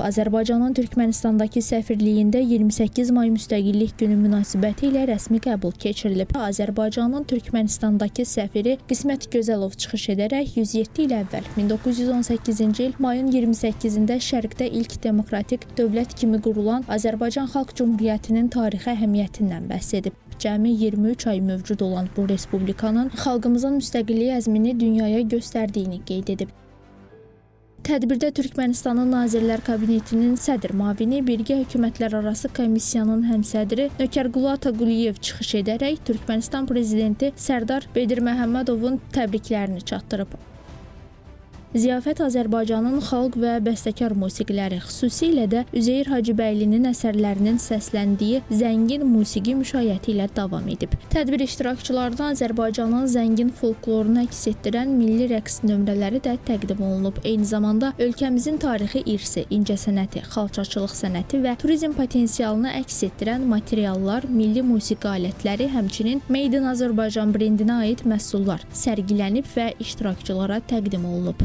Azərbaycanın Türkmənistandakı səfirliyində 28 may Müstəqillik Günü münasibəti ilə rəsmi qəbul keçirilib. Azərbaycanın Türkmənistandakı səfiri Qismət Gözəlov çıxış edərək 107 il əvvəl 1918-ci il mayın 28-də Şərqdə ilk demokratik dövlət kimi qurulan Azərbaycan Xalq Cümhuriyyətinin tarixi əhəmiyyətindən bəhs edib. Cəmi 23 ay mövcud olan bu respublikanın xalqımızın müstəqillik əzmini dünyaya göstərdiyini qeyd edib. Tədbirdə Türkmənistanın Nazirlər Kabinetinin sədr müavini, Birgə Hökumətlərarası Komissiyanın həmsədri Nökərqulu Ataquliyev çıxış edərək Türkmənistan Prezidenti Sərdar Bedirməhəmmədovun təbriklərini çatdırıb. Ziyafət Azərbaycanın xalq və bəstəkar musiqiləri, xüsusilə də Üzeyir Hacıbəylinin əsərlərinin səsləndiyi zəngin musiqi müşayiəti ilə davam edib. Tədbir iştirakçılarına Azərbaycanın zəngin folklorunu əks etdirən milli rəqs nömrələri də təqdim olunub. Eyni zamanda ölkəmizin tarixi irsi, incəsənəti, xalçaçılıq sənəti və turizm potensialını əks etdirən materiallar, milli musiqi alətləri, həmçinin Made in Azərbaycan brendinə aid məhsullar sərgilənib və iştirakçılara təqdim olunub.